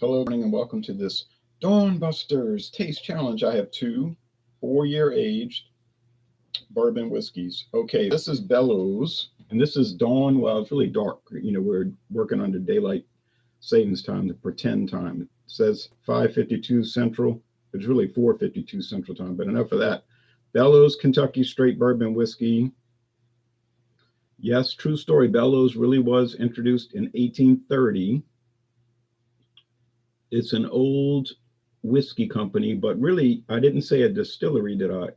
Hello, morning, and welcome to this Dawn Busters Taste Challenge. I have two 4-year aged bourbon whiskeys. Okay, this is Bellows, and this is Dawn. Well, it's really dark. We're working under daylight savings time, the pretend time. It says 5:52 Central. It's really 4:52 Central time, but enough of that. Bellows Kentucky Straight Bourbon Whiskey. Yes, true story. Bellows really was introduced in 1830. It's an old whiskey company, but really, I didn't say a distillery, did I?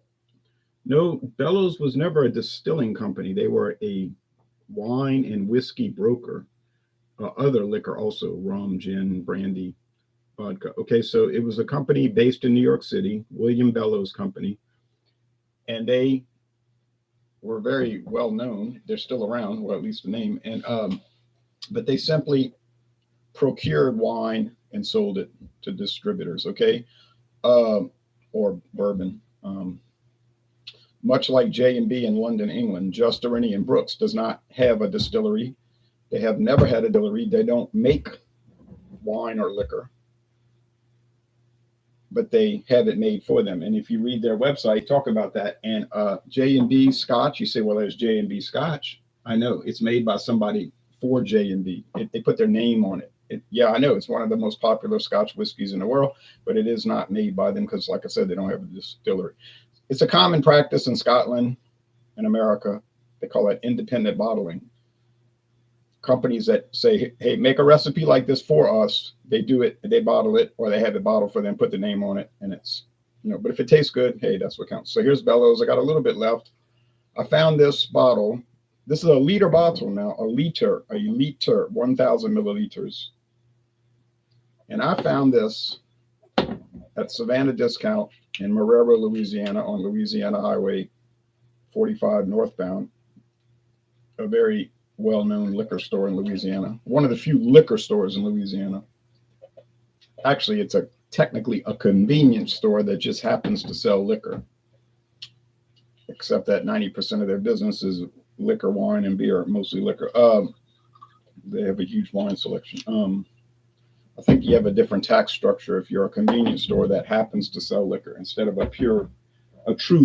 No, Bellows was never a distilling company. They were a wine and whiskey broker, other liquor also, rum, gin, brandy, vodka. Okay, so it was a company based in New York City, William Bellows Company, and they were very well known. They're still around, or at least the name, and but they simply procured wine and sold it to distributors, okay, or bourbon. Much like J&B in London, England, Justerini and Brooks does not have a distillery. They have never had a distillery. They don't make wine or liquor, but they have it made for them. And if you read their website, talk about that. And J&B Scotch, you say, well, there's J&B Scotch. I know it's made by somebody for J&B. They put their name on it. Yeah, I know it's one of the most popular Scotch whiskeys in the world, but it is not made by them because, like I said, they don't have a distillery. It's a common practice in Scotland and America. They call it independent bottling. Companies that say, hey, make a recipe like this for us, they do it, they bottle it, or they have it bottled for them, put the name on it, and it's, but if it tastes good, hey, that's what counts. So here's Bellows. I got a little bit left. I found this bottle. This is a liter bottle now, a liter, 1,000 milliliters. And I found this at Savannah Discount in Marrero, Louisiana, on Louisiana Highway 45 northbound, a very well-known liquor store in Louisiana, one of the few liquor stores in Louisiana. Actually, it's technically a convenience store that just happens to sell liquor, except that 90% of their business is liquor, wine, and beer, mostly liquor. They have a huge wine selection. I think you have a different tax structure if you're a convenience store that happens to sell liquor instead of a true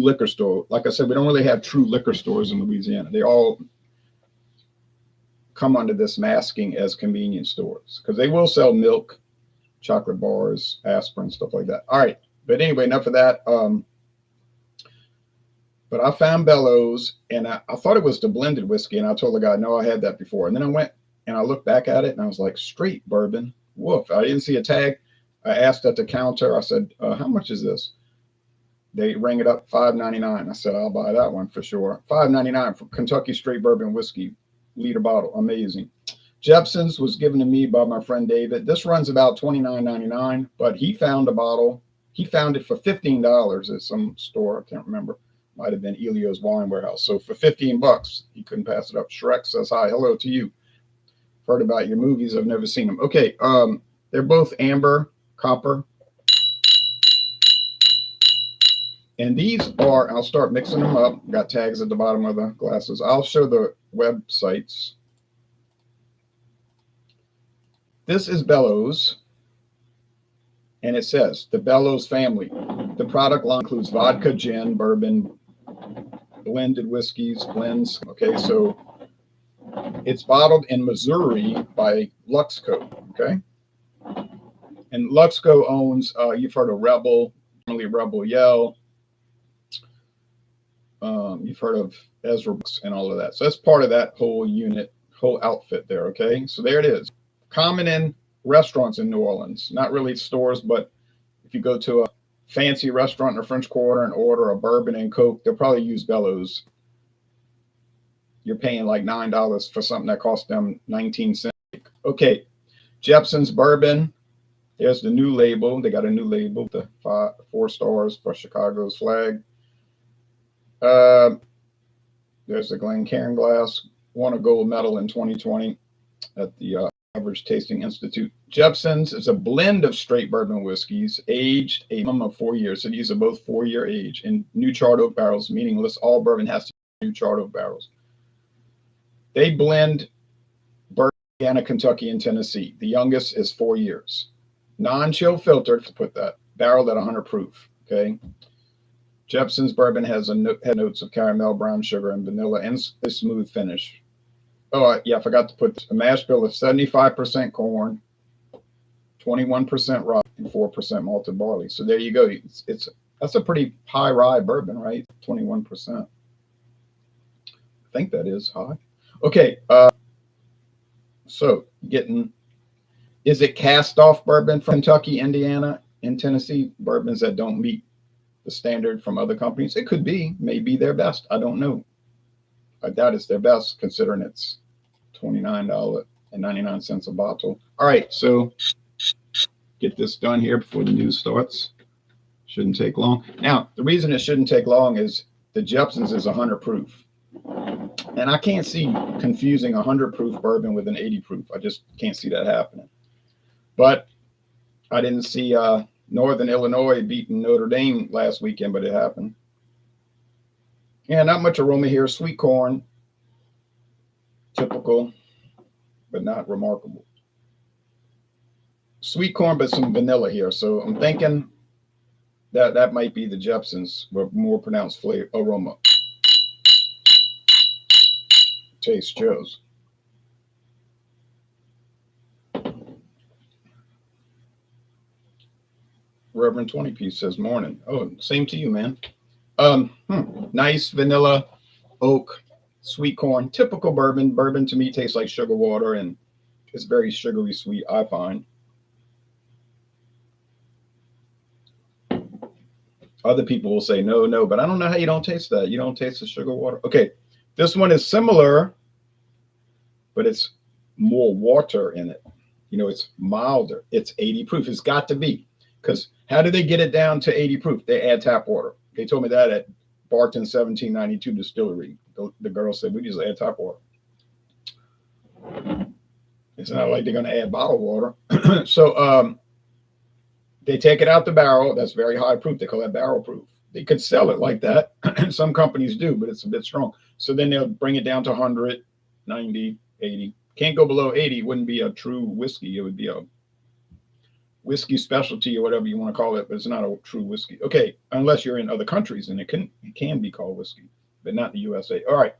liquor store. Like I said, we don't really have true liquor stores in Louisiana. They all come under this masking as convenience stores because they will sell milk, chocolate bars, aspirin, stuff like that. All right. But anyway, enough of that. But I found Bellows, and I thought it was the blended whiskey, and I told the guy, no, I had that before. And then I went and I looked back at it, and I was like, straight bourbon. Woof. I didn't see a tag. I asked at the counter. I said, how much is this? They rang it up, $5.99. I said, I'll buy that one for sure. $5.99 for Kentucky Straight Bourbon Whiskey, liter bottle. Amazing. Jeppson's was given to me by my friend David. This runs about $29.99, but he found a bottle. He found it for $15 at some store. I can't remember. Might have been Elio's Wine Warehouse. So for $15, he couldn't pass it up. Shrek says hi. Hello to you. Heard about your movies. I've never seen them. Okay. They're both amber, copper. And these are, I'll start mixing them up. Got tags at the bottom of the glasses. I'll show the websites. This is Bellows. And it says the Bellows family. The product line includes vodka, gin, bourbon, blended whiskeys, blends. Okay, so it's bottled in Missouri by Luxco. Okay, and Luxco owns. You've heard of Rebel, formerly Rebel Yell. You've heard of Ezra Brooks and all of that. So that's part of that whole unit, whole outfit there. Okay, so there it is. Common in restaurants in New Orleans, not really stores, but if you go to a fancy restaurant in the French Quarter and order a bourbon and Coke, they'll probably use Bellows. You're paying like $9 for something that cost them 19 cents. Okay, Jeppson's bourbon. There's the new label. They got a new label, the 4 stars for Chicago's flag. There's the Glencairn glass. Won a gold medal in 2020 at the Average Tasting Institute. Jeppson's is a blend of straight bourbon whiskeys, aged a minimum of 4 years. So these are both 4-year age in new charred oak barrels, meaning all bourbon has to be new charred oak barrels. They blend bourbon, Kentucky, and Tennessee. The youngest is 4 years. non-chill filtered. Put that barreled at 100 proof. Okay. Jeppson's bourbon has had notes of caramel, brown sugar, and vanilla, and a smooth finish. Oh, yeah, I forgot to put this. A mash bill of 75% corn, 21% rye, and 4% malted barley. So there you go. That's a pretty high rye bourbon, right? 21%. I think that is high. Okay. So is it cast off bourbon from Kentucky, Indiana, and Tennessee? Bourbons that don't meet the standard from other companies? It could be, maybe their best. I don't know. I doubt it's their best considering it's $29.99 a bottle. All right, so get this done here before the news starts. Shouldn't take long. Now, the reason it shouldn't take long is the Jeppson's is 100 proof. And I can't see confusing 100 proof bourbon with an 80 proof. I just can't see that happening. But I didn't see Northern Illinois beating Notre Dame last weekend, but it happened. Yeah, not much aroma here. Sweet corn, typical, but not remarkable. Sweet corn, but some vanilla here. So I'm thinking that might be the Jeppson's with more pronounced flavor aroma. Taste Joe's. Reverend 20 piece says morning. Oh, same to you, man. Nice vanilla, oak, sweet corn, typical bourbon. Bourbon to me tastes like sugar water, and it's very sugary sweet, I find. Other people will say no, but I don't know how you don't taste that. You don't taste the sugar water. Okay, this one is similar, but it's more water in it. You know, it's milder. It's 80 proof. It's got to be. Because how do they get it down to 80 proof? They add tap water. They told me that at Barton 1792 Distillery. The girl said, we just add tap water. It's not like they're going to add bottled water. So they take it out the barrel. That's very high proof. They call that barrel proof. They could sell it like that. Some companies do, but it's a bit strong. So then they'll bring it down to 100, 90, 80. Can't go below 80. It wouldn't be a true whiskey. It would be a whiskey specialty or whatever you want to call it, but it's not a true whiskey. Okay, unless you're in other countries, and it can be called whiskey, but not the USA. All right.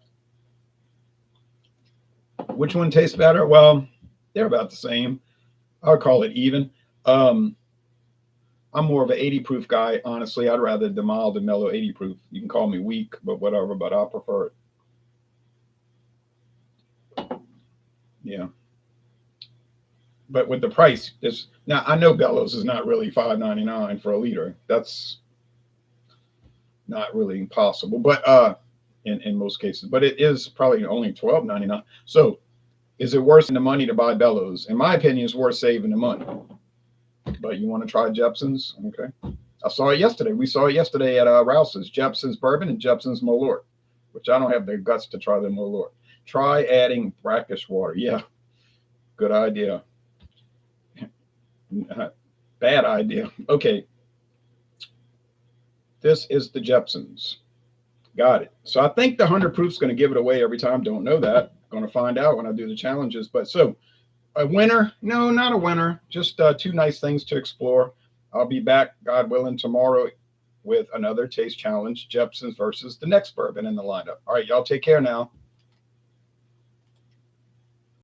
Which one tastes better? Well, they're about the same. I would call it even. I'm more of an 80 proof guy, honestly. I'd rather the mild and mellow 80 proof. You can call me weak, but whatever, but I prefer it. Yeah. But with the price, now I know Bellows is not really $5.99 for a liter. That's not really possible, but in most cases. But it is probably only $12.99. So is it worth the money to buy Bellows? In my opinion, it's worth saving the money. But you want to try Jeppson's? Okay. I saw it yesterday. We saw it yesterday at Rouse's. Jeppson's Bourbon and Jeppson's Malort, which I don't have the guts to try the Malort. Try adding brackish water. Yeah, good idea. Bad idea. Okay. This is the Jeppson's. Got it. So I think the 100 proof is going to give it away every time. Don't know that. Going to find out when I do the challenges. But so a winner? No, not a winner. Just two nice things to explore. I'll be back, God willing, tomorrow with another taste challenge, Jeppson's versus the next bourbon in the lineup. All right, y'all take care now.